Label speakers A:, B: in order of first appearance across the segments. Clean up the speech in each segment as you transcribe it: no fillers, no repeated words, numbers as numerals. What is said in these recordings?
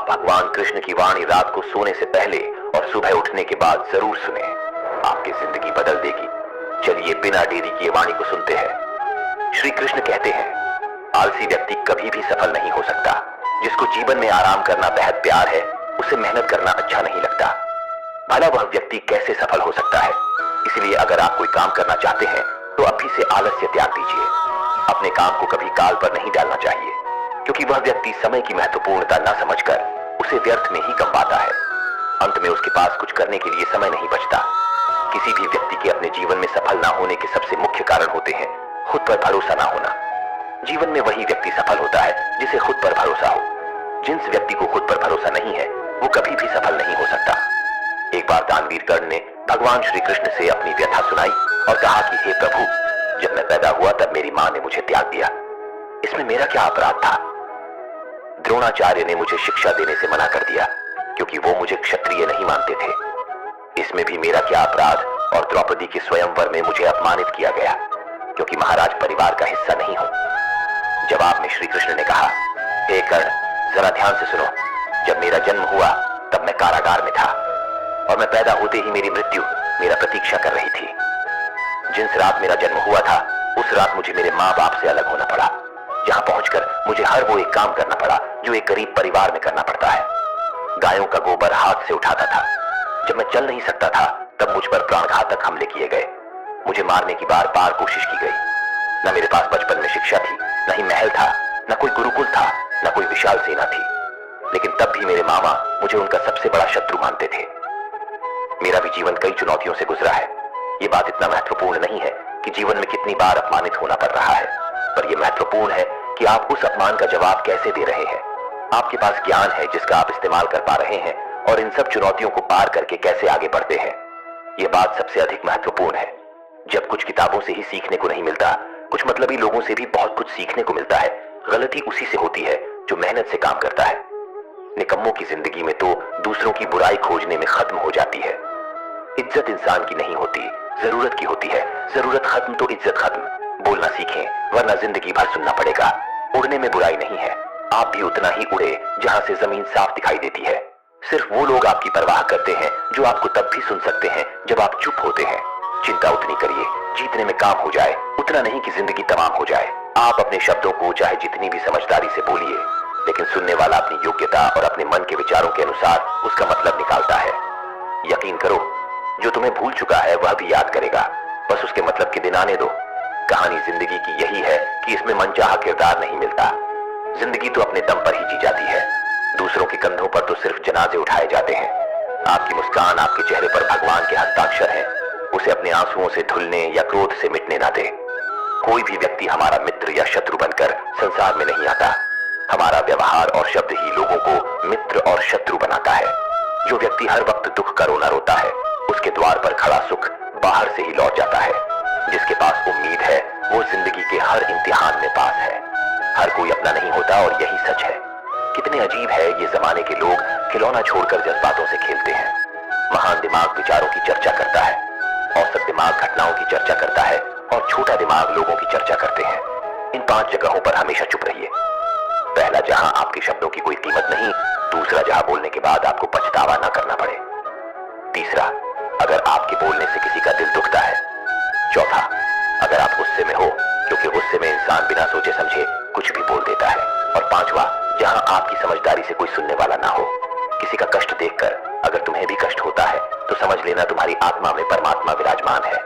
A: आप भगवान कृष्ण की वाणी रात को सोने से पहले और सुबह उठने के बाद जरूर सुने, आपकी जिंदगी बदल देगी। चलिए बिना देरी किए वाणी को सुनते हैं। श्री कृष्ण कहते हैं, आलसी व्यक्ति कभी भी सफल नहीं हो सकता। जिसको जीवन में आराम करना बेहद प्यार है, उसे मेहनत करना अच्छा नहीं लगता। भला वह व्यक्ति कैसे सफल हो सकता है? इसलिए अगर आप कोई काम करना चाहते हैं तो अभी से आलस्य त्याग दीजिए। अपने काम को कभी काल पर नहीं डालना चाहिए, क्योंकि वह व्यक्ति समय की महत्वपूर्णता न समझकर उसे व्यर्थ में ही गंवाता है। अंत में उसके पास कुछ करने के लिए समय नहीं बचता। किसी भी व्यक्ति के अपने जीवन में सफल ना होने के सबसे मुख्य कारण होते हैं खुद पर भरोसा ना होना। जीवन में वही व्यक्ति सफल होता है जिसे खुद पर भरोसा हो। जिस व्यक्ति को खुद पर भरोसा नहीं है वो कभी भी सफल नहीं हो सकता। एक बार दानवीर कर्ण ने भगवान श्री कृष्ण से अपनी व्यथा सुनाई और कहा कि हे प्रभु, जब मैं पैदा हुआ तब मेरी मां ने मुझे त्याग दिया। इसमें मेरा क्या अपराध था? द्रोणाचार्य ने मुझे शिक्षा देने से मना कर दिया क्योंकि वो मुझे क्षत्रिय नहीं मानते थे। इसमें भी मेरा क्या अपराध? और द्रौपदी के स्वयंवर में मुझे अपमानित किया गया क्योंकि महाराज परिवार का हिस्सा नहीं हूं। जवाब में श्री कृष्ण ने कहा, हे कर्ण, जरा ध्यान से सुनो। जब मेरा जन्म हुआ तब मैं कारागार में था और मैं पैदा होते ही मेरी मृत्यु मेरा प्रतीक्षा कर रही थी। जिस रात मेरा जन्म हुआ था उस रात मुझे मेरे माँ बाप से अलग होना पड़ा, जहां पहुंचकर मुझे हर वो एक काम करना पड़ा जो एक गरीब परिवार में करना पड़ता है। गायों का गोबर हाथ से उठाता था। जब मैं चल नहीं सकता था तब मुझ पर प्राणघातक हमले किए गए। मुझे मारने की बार बार कोशिश की गई। न मेरे पास बचपन में शिक्षा थी, न ही महल था, न कोई गुरुकुल था, न कोई विशाल सेना थी। लेकिन तब भी मेरे मामा मुझे उनका सबसे बड़ा शत्रु मानते थे। मेरा भी जीवन कई चुनौतियों से गुजरा है। ये बात इतना महत्वपूर्ण नहीं है कि जीवन में कितनी बार अपमानित होना पड़ रहा है, पर यह महत्वपूर्ण है कि आप उस अपमान का जवाब कैसे दे रहे हैं। आपके पास ज्ञान है जिसका आप इस्तेमाल कर पा रहे हैं और इन सब चुनौतियों को पार करके कैसे आगे बढ़ते हैं। यह बात सबसे अधिक महत्वपूर्ण है। जब कुछ किताबों से ही सीखने को नहीं मिलता, कुछ मतलबी लोगों से भी बहुत कुछ सीखने को मिलता है। गलती उसी से होती है जो मेहनत से काम करता है। निकम्मों की जिंदगी में तो दूसरों की बुराई खोजने में खत्म हो जाती है। इज्जत इंसान की नहीं होती, जरूरत की होती है। जरूरत खत्म तो इज्जत खत्म। बोलना सीखें, वरना जिंदगी भर सुनना पड़ेगा। उड़ने में बुराई नहीं है, आप भी उतना ही उड़े जहां से जमीन साफ दिखाई देती है। सिर्फ वो लोग आपकी परवाह करते हैं जो आपको तब भी सुन सकते हैं जब आप चुप होते हैं। चिंता उतनी करिए जीतने में काम हो जाए, उतना नहीं कि जिंदगी तमाम हो जाए। आप अपने शब्दों को चाहे जितनी भी समझदारी से बोलिए, लेकिन सुनने वाला अपनी योग्यता और अपने मन के विचारों के अनुसार उसका मतलब निकालता है। यकीन करो, जो तुम्हें भूल चुका है वह भी याद करेगा, बस उसके मतलब के दिन आने दो। कहानी जिंदगी की यही है कि इसमें मनचाहा किरदार नहीं मिलता। जिंदगी तो अपने दम पर ही जी जाती है। दूसरों के कंधों पर तो सिर्फ जनाजे उठाए जाते हैं। आपकी मुस्कान आपके चेहरे पर भगवान के हस्ताक्षर है। उसे अपने आंसुओं से धुलने या क्रोध से मिटने ना दे। कोई भी व्यक्ति हमारा मित्र या शत्रु बनकर संसार में नहीं आता। हमारा व्यवहार और शब्द ही लोगों को मित्र और शत्रु बनाता है। जो व्यक्ति हर वक्त दुख का रोना रोता है, उसके द्वार पर खड़ा सुख बाहर से ही लौट जाता है। जिसके पास उम्मीद है वो जिंदगी के हर इम्तिहान में पास है। हर कोई अपना नहीं होता और यही सच है। कितने अजीब है ये जमाने के लोग खिलौना छोड़कर जज्बातों से खेलते हैं। महान दिमाग विचारों की चर्चा करता है, औसत दिमाग घटनाओं की चर्चा करता है और छोटा दिमाग लोगों की चर्चा करते हैं। इन 5 जगहों पर हमेशा चुप रहिए। पहला, जहां आपके शब्दों की कोई कीमत नहीं। दूसरा, जहां बोलने के बाद आपको पछतावा ना करना पड़े। तीसरा, अगर आपके बोलने से किसी का दिल दुखता है। चौथा, अगर आप गुस्से में हो, क्योंकि गुस्से में इंसान बिना सोचे समझे कुछ भी बोल देता है। और पांचवा, जहां आपकी समझदारी से कोई सुनने वाला ना हो। किसी का कष्ट देखकर अगर तुम्हें भी कष्ट होता है तो समझ लेना तुम्हारी आत्मा में परमात्मा विराजमान है।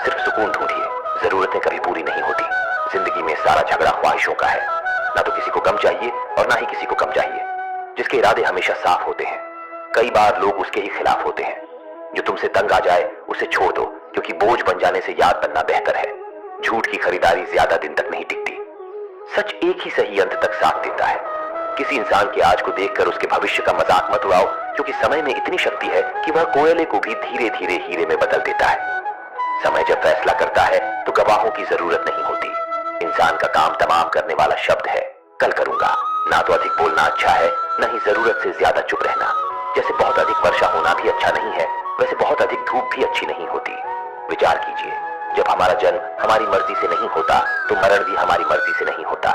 A: सिर्फ सुकून ढूंढिए, जरूरतें कभी पूरी नहीं होती। जिंदगी में सारा झगड़ा ख्वाहिशों का है। ना तो किसी को गम चाहिए और ना ही किसी को कम चाहिए। जिसके इरादे हमेशा साफ होते हैं, कई बार लोग उसके ही खिलाफ होते हैं। जो तुमसे तंग आ जाए उसे छोड़ दो, क्योंकि बोझ बन जाने से याद बनना बेहतर है। झूठ की खरीदारी ज्यादा दिन तक नहीं टिकती। सच एक ही सही अंत तक साथ देता है। किसी इंसान के आज को देखकर उसके भविष्य का मजाक मत उड़ाओ, क्योंकि समय में इतनी शक्ति है कि वह कोयले को भी धीरे धीरे हीरे में बदल देता है। समय जब फैसला करता है तो गवाहों की जरूरत नहीं होती। इंसान का काम तमाम करने वाला शब्द है, कल करूंगा। ना तो अधिक बोलना अच्छा है, न ही जरूरत से ज्यादा चुप रहना। जैसे बहुत अधिक वर्षा होना भी अच्छा नहीं है, वैसे बहुत अधिक धूप भी अच्छी नहीं होती। विचार कीजिए, जब हमारा जन्म हमारी मर्जी से नहीं होता तो मरण भी हमारी मर्जी से नहीं होता।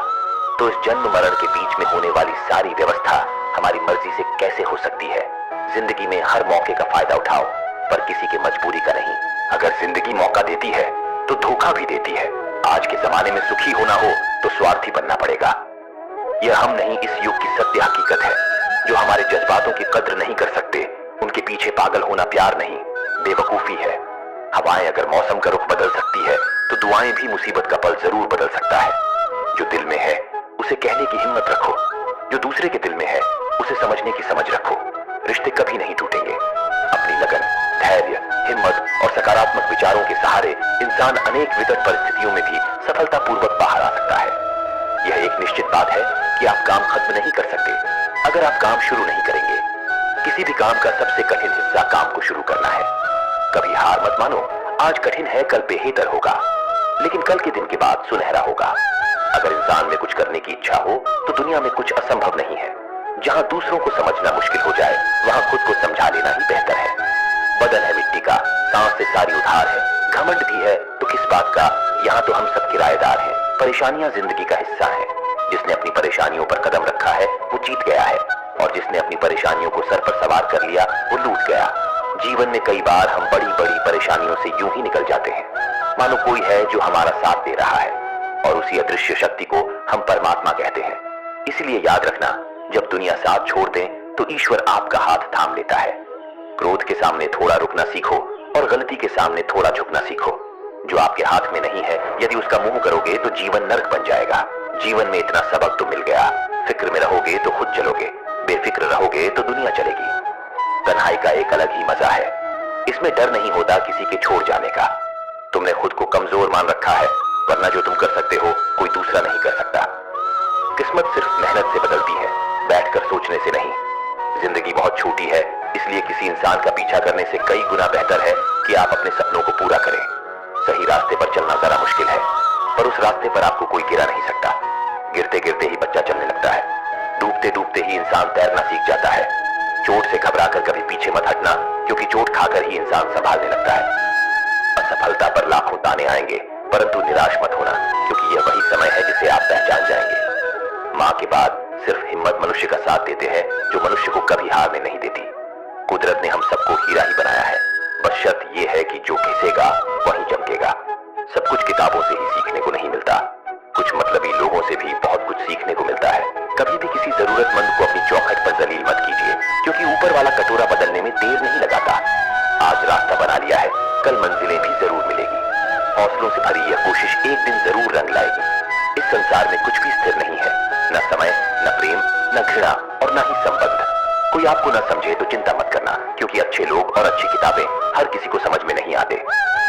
A: तो इस जन्म मरण के बीच में होने वाली सारी व्यवस्था हमारी मर्जी मर्जी से कैसे हो सकती है। जिंदगी में हर मौके का फायदा उठाओ, पर किसी की मजबूरी का नहीं। अगर जिंदगी मौका देती है तो धोखा भी देती है। आज के जमाने में सुखी होना हो तो स्वार्थी बनना पड़ेगा। यह हम नहीं, इस युग की सत्य हकीकत है। जो हमारे जज्बातों की कद्र नहीं कर सकते, उनके पीछे पागल होना प्यार नहीं, बेवकूफी है। हवाएं अगर मौसम का रुख बदल सकती है तो दुआएं भी मुसीबत का पल जरूर बदल सकता है। जो दिल में है उसे कहने की हिम्मत रखो, जो दूसरे के दिल में है उसे समझने की समझ रखो। रिश्ते कभी नहीं टूटेंगे। अपनी लगन, धैर्य, हिम्मत और सकारात्मक विचारों के सहारे इंसान अनेक विकट परिस्थितियों में भी सफलतापूर्वक बाहर आ सकता है। यह एक निश्चित बात है कि आप काम खत्म नहीं कर सकते अगर आप काम शुरू नहीं करेंगे। किसी भी काम का सबसे कठिन हिस्सा काम को शुरू करना है। कभी हार मत मानो, आज कठिन है कल बेहतर होगा, लेकिन कल के दिन के बाद सुनहरा होगा। अगर इंसान में कुछ करने की इच्छा हो तो दुनिया में कुछ असंभव नहीं है। जहां दूसरों को समझना मुश्किल हो जाए वहां खुद को समझा लेना ही बेहतर है। बदन है मिट्टी का, सांस से सारी उधार है। घमंड भी है तो किस बात का, यहाँ तो हम सब किराएदार हैं। परेशानियां जिंदगी का हिस्सा है। जिसने अपनी परेशानियों पर कदम रखा है वो जीत गया है, और जिसने अपनी परेशानियों को सर पर सवार कर लिया वो लूट गया। जीवन में कई बार हम बड़ी बड़ी परेशानियों से यूं ही निकल जाते हैं, मानो कोई है जो हमारा साथ दे रहा है, और उसी अदृश्य शक्ति को हम परमात्मा कहते हैं। इसलिए याद रखना, जब दुनिया साथ छोड़ दे तो ईश्वर आपका हाथ थाम लेता है। क्रोध के सामने थोड़ा रुकना सीखो और गलती के सामने थोड़ा झुकना सीखो। जो आपके हाथ में नहीं है, यदि उसका मुंह करोगे तो जीवन नर्क बन जाएगा। जीवन में इतना सबक तो मिल गया, फिक्र में रहोगे तो खुद चलोगे, बेफिक्र रहोगे तो दुनिया चलेगी। तन्हाई का एक अलग ही मजा है। इसमें डर नहीं होता किसी के छोड़ जाने का। तुमने खुद को कमजोर मान रखा है, वरना जो तुम कर सकते हो कोई दूसरा नहीं कर सकता। किस्मत सिर्फ मेहनत से बदलती है, बैठकर सोचने से नहीं। जिंदगी बहुत छोटी है, इसलिए किसी इंसान का पीछा करने से कई गुना बेहतर है कि आप अपने सपनों को पूरा करें। सही रास्ते पर चलना जरा मुश्किल है, पर उस रास्ते पर आपको कोई गिरा नहीं सकता। गिरते गिरते ही बच्चा चलने लगता है, डूबते डूबते ही इंसान तैरना सीख जाता है। चोट से घबराकर कभी पीछे मत हटना, क्योंकि चोट खाकर ही इंसान संभालने लगता है। असफलता पर लाखों ताने आएंगे, परंतु निराश मत होना, क्योंकि यह वही समय है जिसे आप पहचान जाएंगे। मां के बाद सिर्फ हिम्मत मनुष्य का साथ देते हैं, जो मनुष्य को कभी हारने नहीं देती। कुदरत ने हम सबको हीरा ही बनाया है, बस शर्त यह है कि जो घिसेगा वही चमकेगा। सब कुछ किताबों से ही सीखने को नहीं मिलता, कुछ मतलबी लोगों से भी बहुत कुछ सीखने को मिलता है। कभी भी किसी जरूरतमंद को अपनी चौखट पर जलील मत कीजिए, क्योंकि ऊपर वाला कटोरा बदलने में देर नहीं लगाता। आज रास्ता बना लिया है, कल मंजिलें भी जरूर मिलेगी। हौसलों से भरी यह कोशिश एक दिन जरूर रंग लाएगी। इस संसार में कुछ भी स्थिर नहीं है, न समय, न प्रेम, न घृणा और न ही संबंध। कोई आपको न समझे तो चिंता मत करना, क्योंकि अच्छे लोग और अच्छी किताबें हर किसी को समझ में नहीं आते।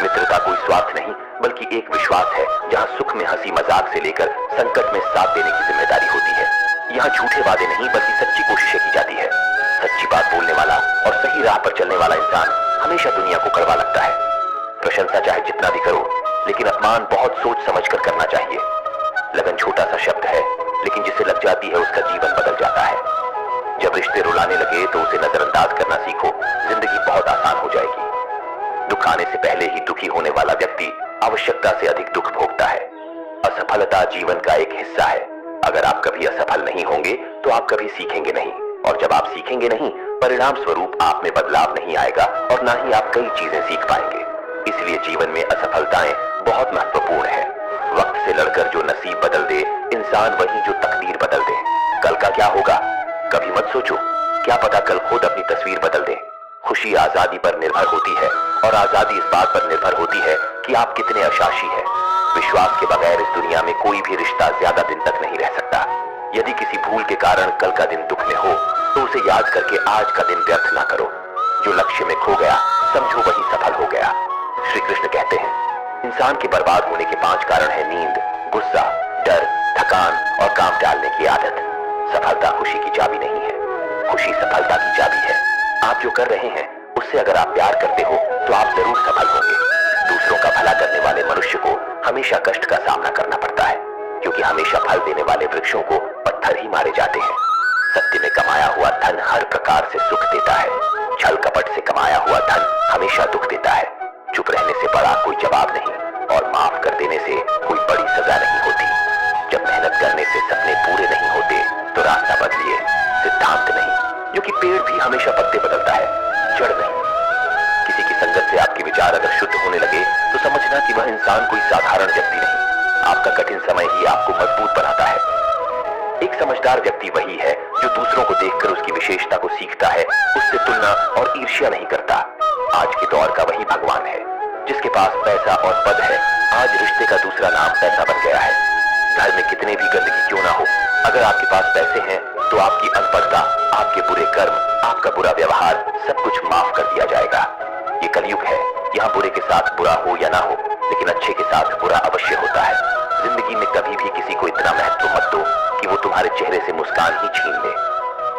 A: मित्रता कोई स्वार्थ नहीं, बल्कि एक विश्वास है, जहां सुख में हंसी मजाक से लेकर संकट में साथ देने की जिम्मेदारी होती है। यहाँ झूठे वादे नहीं, बल्कि सच्ची कोशिशें की जाती है। सच्ची बात बोलने वाला और सही राह पर चलने वाला इंसान हमेशा दुनिया को कड़वा लगता है। प्रशंसा चाहे जितना भी करो, लेकिन अपमान बहुत सोच समझ कर करना चाहिए। लगन छोटा सा शब्द है, लेकिन जिसे लग जाती है उसका जीवन बदल जाता है। जब रिश्ते रुलाने लगे तो उसे नजरअंदाज करना सीखो, जिंदगी बहुत आसान हो जाएगी। दुख आने से पहले ही दुखी होने वाला व्यक्ति आवश्यकता से अधिक दुख भोगता है। असफलता जीवन का एक हिस्सा है। अगर आप कभी असफल नहीं होंगे तो आप कभी सीखेंगे नहीं, और जब आप सीखेंगे नहीं, परिणाम स्वरूप आप में बदलाव नहीं आएगा और ना ही आप कई चीजें सीख पाएंगे। इसलिए जीवन में असफलताएं बहुत महत्वपूर्ण है। वक्त से लड़कर जो नसीब बदल दे इंसान, वही जो तकदीर बदल दे। कल का क्या होगा कभी मत सोचो, क्या पता कल खुद अपनी तस्वीर बदल दे। खुशी आजादी पर निर्भर होती है, और आजादी इस बात पर निर्भर होती है कि आप कितने अशाशी हैं। विश्वास के बगैर इस दुनिया में कोई भी रिश्ता ज्यादा दिन तक नहीं रह सकता। यदि किसी भूल के कारण कल का दिन दुख में हो तो उसे याद करके आज का दिन व्यर्थ ना करो। जो लक्ष्य में खो गया समझो वही सफल हो गया। श्री कृष्ण कहते हैं, इंसान के बर्बाद होने के 5 कारण है: नींद, गुस्सा, डर, थकान और काम टालने की आदत। सफलता खुशी की चाबी नहीं है, खुशी सफलता की चाबी है। आप जो कर रहे हैं उससे अगर आप प्यार करते हो तो आप जरूर सफल होंगे। दूसरों का भला करने वाले मनुष्य को हमेशा कष्ट का सामना करना पड़ता है, क्योंकि हमेशा फल देने वाले वृक्षों को पत्थर ही मारे जाते हैं। सत्य में कमाया हुआ धन हर प्रकार से सुख देता है, छल कपट से कमाया हुआ धन हमेशा दुख देता है। चुप रहने से बड़ा कोई जवाब नहीं, और माफ कर देने से कोई बड़ी सजा नहीं होती। जब मेहनत करने से सपने पूरे नहीं होते तो रास्ता बदलिए, सिद्धांत नहीं। जो कि पेड़ भी हमेशा पत्ते बदलता है, जड़ नहीं। किसी की संगत से आपके विचार अगर शुद्ध होने लगे तो समझना कि वह इंसान कोई साधारण व्यक्ति नहीं, आपका कठिन समय ही आपको मजबूत बनाता है। एक समझदार व्यक्ति वही है जो दूसरों को देखकर उसकी विशेषता को सीखता है, उससे तुलना और ईर्ष्या नहीं करता। आज के दौर का वही भगवान है जिसके पास पैसा और पद है। आज रिश्ते का दूसरा नाम पैसा बन गया है। घर में कितने भी गंदगी क्यों ना हो, अगर आपके पास पैसे हैं तो आपकी अनपढ़ता, आपके बुरे कर्म, आपका बुरा व्यवहार सब कुछ माफ कर दिया जाएगा। ये कलयुग है, यहाँ बुरे के साथ बुरा हो या ना हो, लेकिन अच्छे के साथ बुरा अवश्य होता है। जिंदगी में कभी भी किसी को इतना महत्व मत दो कि वो तुम्हारे चेहरे से मुस्कान ही छीन ले।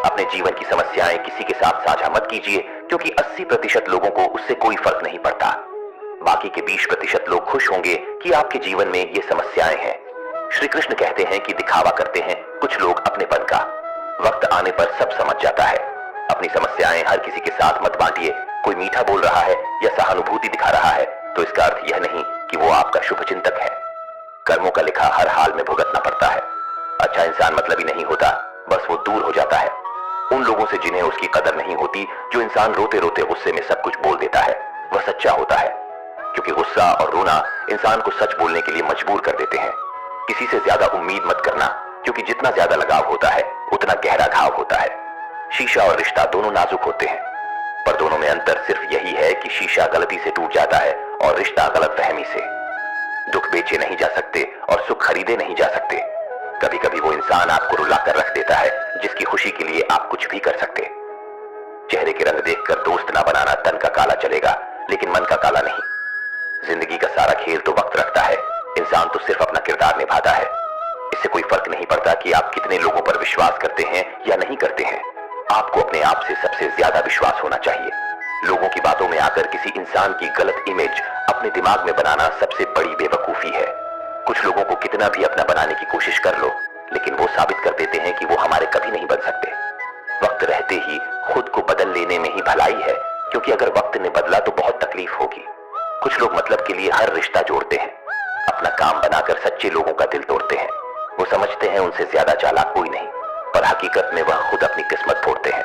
A: अपने जीवन की समस्याएं किसी के साथ साझा मत कीजिए, क्योंकि 80% लोगों को उससे कोई फर्क नहीं पड़ता। बाकी के 20% लोग खुश होंगे कि आपके जीवन में ये समस्याएं हैं। श्री कृष्ण कहते हैं कि दिखावा करते हैं कुछ लोग अपनेपन का, वक्त आने पर सब समझ जाता है। अपनी समस्याएं हर किसी के साथ मत बांटिए। कोई मीठा बोल रहा है या सहानुभूति दिखा रहा है तो इसका अर्थ यह नहीं कि वो आपका शुभचिंतक है। कर्मों का लिखा हर हाल में भुगतना पड़ता है। अच्छा इंसान मतलबी नहीं होता, बस वो दूर हो जाता है उन लोगों से जिन्हें उसकी कदर नहीं होती। जो इंसान रोते रोते गुस्से में सब कुछ बोल देता है वह सच्चा होता है, क्योंकि गुस्सा और रोना इंसान को सच बोलने के लिए मजबूर कर देते हैं। किसी से ज्यादा उम्मीद मत करना, क्योंकि जितना ज्यादा लगाव होता है उतना गहरा घाव होता है। शीशा और रिश्ता दोनों नाजुक होते हैं, पर दोनों में अंतर सिर्फ यही है कि शीशा गलती से टूट जाता है और रिश्ता गलतफहमी से। दुख बेचे नहीं जा सकते और सुख खरीदे नहीं जा सकते। कभी कभी वो इंसान आपको रुलाकर रख देता है जिसकी खुशी के लिए आप कुछ भी कर सकते। चेहरे के रंग देखकर दोस्त ना बनाना, तन का काला चलेगा लेकिन मन का काला नहीं। जिंदगी का सारा खेल तो वक्त रखता है, इंसान तो सिर्फ अपना किरदार निभाता है। इससे कोई फर्क नहीं पड़ता कि आप कितने लोगों पर विश्वास करते हैं या नहीं करते हैं। आपको अपने आप से सबसे ज्यादा विश्वास होना चाहिए। लोगों की बातों में आकर किसी इंसान की गलत इमेज अपने दिमाग में बनाना सबसे बड़ी बेवकूफी है। कुछ लोगों को कितना भी अपना बनाने की कोशिश कर लो, लेकिन वो साबित कर देते हैं कि वो हमारे कभी नहीं बन सकते। वक्त रहते ही खुद को बदल लेने में ही भलाई है, क्योंकि अगर वक्त ने बदला तो बहुत तकलीफ होगी। कुछ लोग मतलब के लिए हर रिश्ता जोड़ते हैं, अपना काम बनाकर सच्चे लोगों का दिल तोड़ते हैं। वो समझते हैं उनसे ज्यादा चालाक कोई नहीं, पर हकीकत में वह खुद अपनी किस्मत फोड़ते हैं।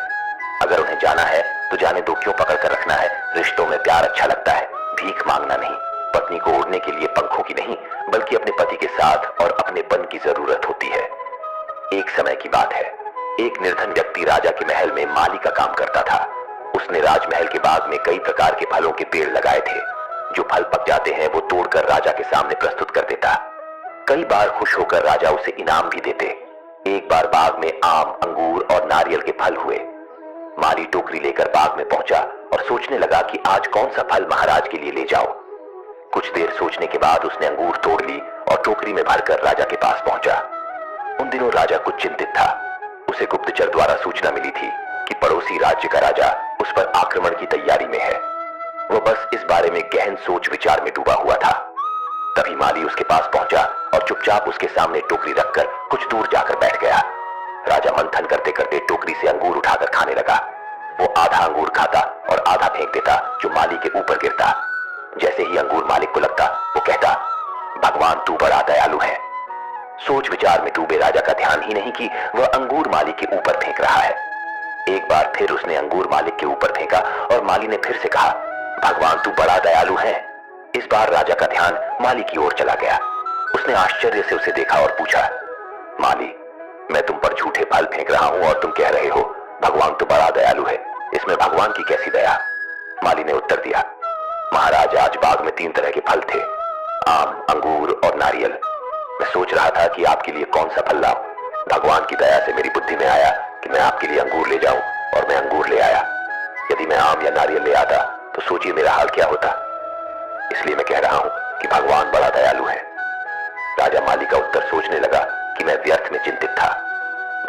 A: अगर उन्हें जाना है तो जाने दो, क्यों पकड़ कर रखना है। रिश्तों में प्यार अच्छा लगता है, भीख मांगना नहीं। पत्नी को उड़ने के लिए पंखों की नहीं, बल्कि अपने पति के साथ और अपनेपन की जरूरत होती है। एक समय की बात है, एक निर्धन व्यक्ति राजा के महल में माली का काम करता था। उसने राजमहल के बाग में कई प्रकार के फलों के पेड़ लगाए थे। जो फल पक जाते हैं वो तोड़कर राजा के सामने प्रस्तुत कर देता। कई बार खुश होकर राजा उसे इनाम भी देते। एक बार बाग में आम, अंगूर और नारियल के फल हुए। माली टोकरी लेकर बाग में पहुंचा और सोचने लगा कि आज कौन सा फल महाराज के लिए ले जाओ। कुछ देर सोचने के बाद उसने अंगूर तोड़ ली और टोकरी में भरकर राजा के पास पहुंचा। उन दिनों राजा कुछ चिंतित था। उसे गुप्तचर द्वारा सूचना मिली थी कि पड़ोसी राज्य का राजा उस पर आक्रमण की तैयारी में है। वह बस इस बारे में गहन सोच विचार में डूबा हुआ था। तभी माली उसके पास पहुंचा और चुपचाप उसके सामने टोकरी रखकर कुछ दूर जाकर बैठ गया। राजा मंथन करते करते टोकरी से अंगूर उठाकर खाने लगा। वो आधा अंगूर खाता और आधा फेंक देता, जो माली के ऊपर गिरता। जैसे ही अंगूर मालिक को लगता, वो कहता, भगवान तू बड़ा दयालु है। सोच विचार में डूबे राजा का ध्यान ही नहीं कि वह अंगूर माली के ऊपर फेंक रहा है। एक बार फिर उसने अंगूर मालिक के ऊपर फेंका और माली ने फिर से कहा, भगवान तू बड़ा दयालु है। इस बार राजा का ध्यान माली की ओर चला गया। उसने आश्चर्य से उसे देखा और पूछा, माली, मैं तुम पर झूठे फल फेंक रहा हूं और तुम कह रहे हो भगवान तो बड़ा दयालु है, इसमें भगवान की कैसी दया। माली ने उत्तर दिया, महाराज, आज बाग में 3 तरह के फल थे, आम, अंगूर और नारियल। मैं सोच रहा था कि आपके लिए कौन सा फल लाऊं। भगवान की दया से मेरी बुद्धि में आया कि मैं आपके लिए अंगूर ले जाऊं, और मैं अंगूर ले आया। यदि मैं आम या नारियल ले आता तो सोचिए मेरा हाल क्या होता। इसलिए मैं कह रहा हूं कि भगवान बड़ा दयालु है। राजा माली का उत्तर सोचने लगा कि मैं व्यर्थ में चिंतित था।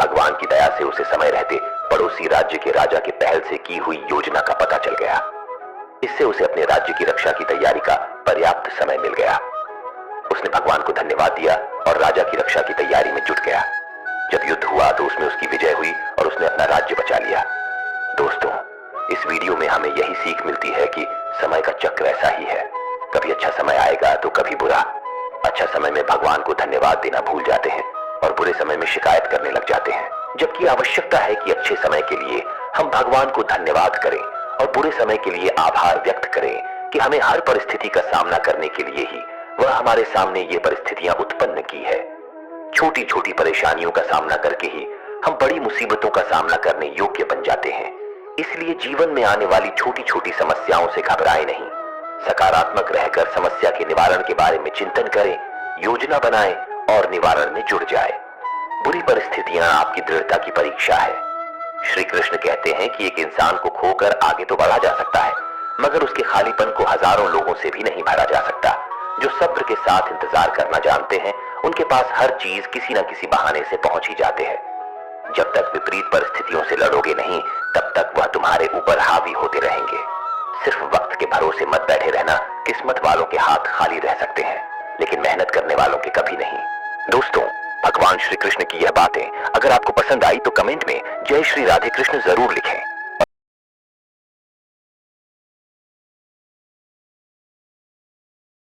A: भगवान की दया से उसे समय रहते पड़ोसी राज्य के राजा के पहल से की हुई योजना का पता चल गया। इससे उसे अपने राज्य की रक्षा की तैयारी का पर्याप्त समय मिल गया। उसने भगवान को धन्यवाद दिया और राजा की रक्षा की तैयारी में जुट गया। जब युद्ध हुआ तो उसमें उसकी विजय हुई और उसने अपना राज्य बचा लिया। दोस्तों, इस वीडियो में हमें यही सीख मिलती है कि समय का चक्र ऐसा ही है, कभी अच्छा समय आएगा तो कभी बुरा। अच्छा समय में भगवान को धन्यवाद देना भूल जाते हैं और बुरे समय में शिकायत करने लग जाते हैं, जबकि आवश्यकता है कि अच्छे समय के लिए भगवान को धन्यवाद करें और बुरे समय के लिए आभार व्यक्त करें कि हमें हर परिस्थिति का सामना करने के लिए ही वह हमारे सामने ये परिस्थितियां उत्पन्न की है। छोटी छोटी परेशानियों का सामना करके ही हम बड़ी मुसीबतों का सामना करने योग्य बन जाते हैं। इसलिए जीवन में आने वाली छोटी छोटी समस्याओं से घबराएं नहीं। सकारात्मक रहकर समस्या के निवारण के बारे में चिंतन करें, योजना बनाएं और निवारण में जुड़ जाएं। बुरी परिस्थितियां आपकी दृढ़ता की परीक्षा है। श्री कृष्ण कहते हैं कि एक इंसान को खोकर आगे तो बढ़ा जा सकता है, मगर उसके खालीपन को हजारों लोगों से भी नहीं भरा जा सकता। जो सब्र के साथ इंतजार करना जानते हैं, उनके पास हर चीज किसी न किसी बहाने से पहुंच ही जाते हैं। जब तक विपरीत परिस्थितियों से लड़ोगे नहीं, तब तक वह तुम्हारे ऊपर हावी होते रहेंगे। सिर्फ वक्त के भरोसे मत बैठे रहना। किस्मत वालों के हाथ खाली रह सकते हैं, लेकिन मेहनत करने वालों के कभी नहीं। दोस्तों, भगवान श्री कृष्ण की यह बातें अगर आपको पसंद आई तो कमेंट में जय श्री राधे कृष्ण जरूर लिखें।